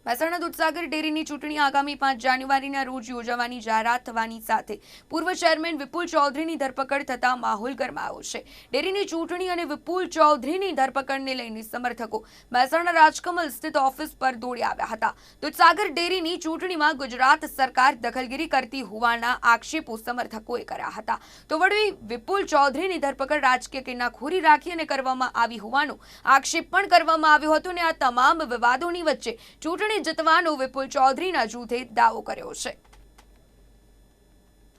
મહેસાણા દૂધસાગર ડેરીની ચૂંટણી આગામી 5 જાન્યુઆરીના રોજ યોજાવાની જાહેરાત થવાની સાથે પૂર્વ ચેરમેન વિપુલ ચૌધરીની ધરપકડ થતા માહોલ ગરમાયો છે। ડેરીની ચૂંટણી અને વિપુલ ચૌધરીની ધરપકડને લઈને સમર્થકો મહેસાણા રાજકમલ સ્થિત ઓફિસ પર દોડી આવ્યા હતા। દૂધસાગર ડેરીની ચૂંટણીમાં ગુજરાત સરકાર દખલગીરી કરતી હોવાના આક્ષેપો સમર્થકોએ કર્યા હતા। તો વળી વિપુલ ચૌધરીની ધરપકડ રાજકીય કિનાખોરી રાખી અને કરવામાં આવી હોવાનો આક્ષેપ પણ કરવામાં આવ્યો હતો અને આ તમામ વિવાદોની વચ્ચે ચૂંટણી જીતવાનો વિપુલ ચૌધરીના જૂથે દાવો કર્યો છે।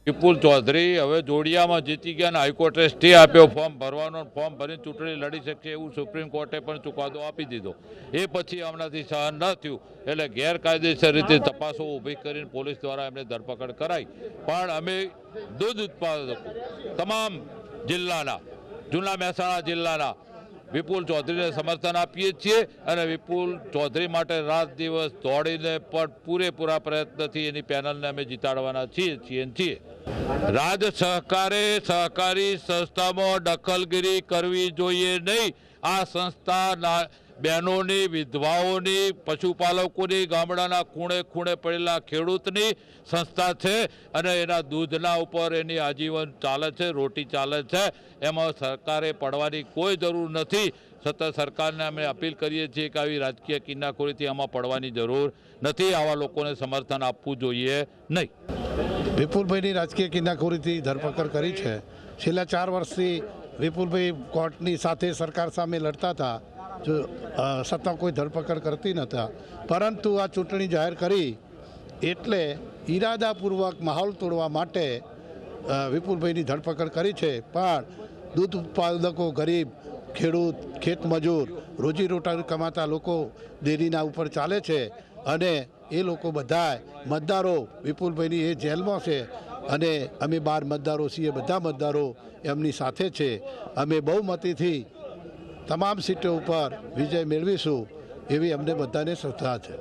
વિપુલ ચૌધરી હવે જોડિયામાં જીતી ગયા અને હાઈકોર્ટે સ્ટે આપ્યો ફોર્મ ભરવાનો, ફોર્મ ભરીને ચૂંટણી લડી શકશે એવું સુપ્રીમ કોર્ટે પણ ચુકાદો આપી દીધો। એ પછી હમણાંથી સહન ન થયું એટલે ગેરકાયદેસર રીતે તપાસો ઊભી કરીને પોલીસ દ્વારા એમને ધરપકડ કરાઈ। પણ અમે દૂધ ઉત્પાદકો તમામ જિલ્લાના, જૂના મહેસાણા જિલ્લાના વિપુલ ચૌધરીને સમર્થન આપીએ છીએ અને વિપુલ ચૌધરી માટે રાત દિવસ દોડીને પણ પૂરેપૂરા પ્રયત્નથી એની પેનલને અમે જીતાડવાના છીએ। રાજ સહકારી સંસ્થામાં દખલગીરી કરવી જોઈએ નહીં। આ સંસ્થા બહેનોની, વિધવાઓની, પશુપાલકોની, ગામડાના ખૂણે ખૂણે પડેલા ખેડૂતની સંસ્થા છે અને એના દૂધના ઉપર એની આજીવન ચાલે છે, રોટી ચાલે છે। એમાં સરકારે પડવાની કોઈ જરૂર નથી। સતત સરકારને અમે અપીલ કરીએ છીએ કે આવી રાજકીય કિનાખોરીથી આમાં પડવાની જરૂર નથી। આવા લોકોને સમર્થન આપવું જોઈએ નહીં। વિપુલભાઈની રાજકીય કિનાખોરીથી ધરપકડ કરી છે। છેલ્લા 4 વર્ષથી વિપુલભાઈ કોર્ટની સાથે સરકાર સામે લડતા હતા, જો સત્તા કોઈ ધરપકડ કરતી નહોતા, પરંતુ આ ચૂંટણી જાહેર કરી એટલે ઈરાદાપૂર્વક માહોલ તોડવા માટે વિપુલભાઈની ધરપકડ કરી છે। પણ દૂધ ઉત્પાદકો, ગરીબ ખેડૂત, ખેતમજૂર, રોજીરોટી કમાતા લોકો ડેરીના ઉપર ચાલે છે અને એ લોકો બધા મતદારો વિપુલભાઈની એ જેલમાં છે અને અમે 12 મતદારો છીએ, બધા મતદારો એમની સાથે છે। અમે બહુમતીથી તમામ સીટો ઉપર વિજય મેળવીશું એવી અમને બધાને શ્રદ્ધા છે।